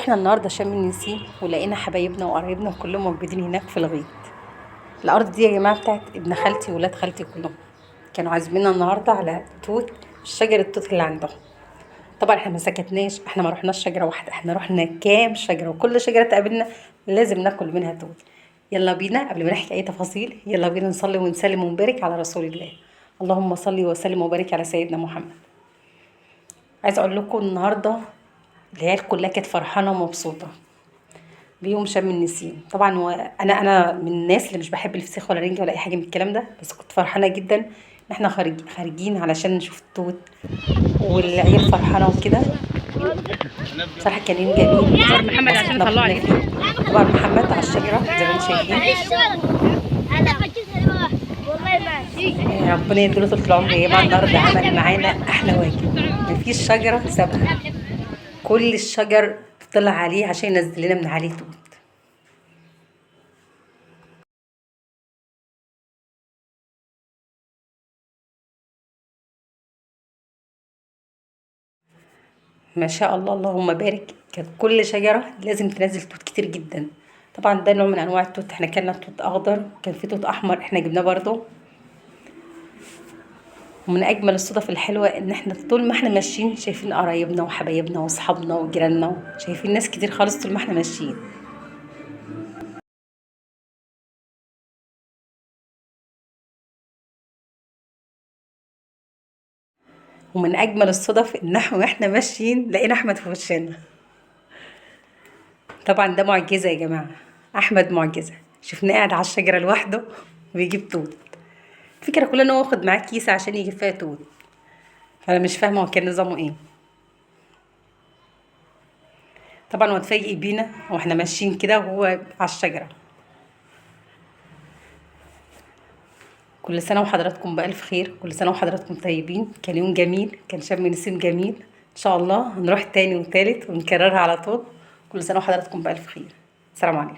رحنا النهارده شم النسيم ولقينا حبايبنا وقرايبنا كلهم موجودين هناك في الغيط. الارض دي يا جماعه بتاعت ابن خالتي وولاد خالتي كلهم. كانوا عازميننا النهارده على توت، شجر التوت اللي عندهم. طبعا احنا ما سكتناش، احنا ما رحناش شجره واحده، احنا رحنا كام شجره، وكل شجره تقابلنا لازم ناكل منها توت. يلا بينا قبل ما نحكي اي تفاصيل، يلا بينا نصلي ونسلم ونبارك على رسول الله. اللهم صل وسلم وبارك على سيدنا محمد. عايزه اقول لكم النهارده العيال كلها كانت فرحانه ومبسوطه بيوم شم النسيم. طبعا انا من الناس اللي مش بحب الفسيخ ولا رنجة ولا اي حاجه من الكلام ده، بس كنت فرحانه جدا ان احنا خارجين علشان نشوف التوت والعيال فرحانه وكده. بصراحه كان يوم جميل. صور محمد عشان مسحنا يطلعوا كلنا عليك. فيه. طبعا محمد على الشجره زي ما انتم شايفين. ربنا يديله طول العمر يا جماعه. النهارده عمل معانا احلى واجب، مفيش شجره سابها، كل الشجر طلع عليه عشان ينزل لنا من عليه توت. ما شاء الله اللهم بارك، كانت كل شجرة لازم تنزل توت كتير جدا. طبعا ده نوع من انواع التوت، احنا كنا توت اخضر، كان في توت احمر احنا جبناه برضو. ومن اجمل الصدف الحلوة ان احنا طول ما احنا ماشيين شايفين قرايبنا وحبايبنا واصحابنا وجيراننا، شايفين ناس كتير خالص طول ما احنا ماشيين. ومن اجمل الصدف ان احنا واحنا ماشيين لقينا احمد في وشنا. طبعا ده معجزة يا جماعة، احمد معجزة. شفناه قاعد على الشجرة لوحده وبيجيب توت. الفكرة كلها ان هو واخد معاه كيسة عشان يجيب فيها توت، فانا مش فاهمه هو كان نظامه ايه. طبعا هو اتفاجئ بينا واحنا ماشيين كده وهو على الشجره. كل سنه وحضراتكم بالف خير، كل سنه وحضراتكم طيبين. كان يوم جميل، كان شم نسيم جميل. ان شاء الله هنروح تاني وتالت ونكررها على طول. كل سنه وحضراتكم بالف خير. السلام عليكم.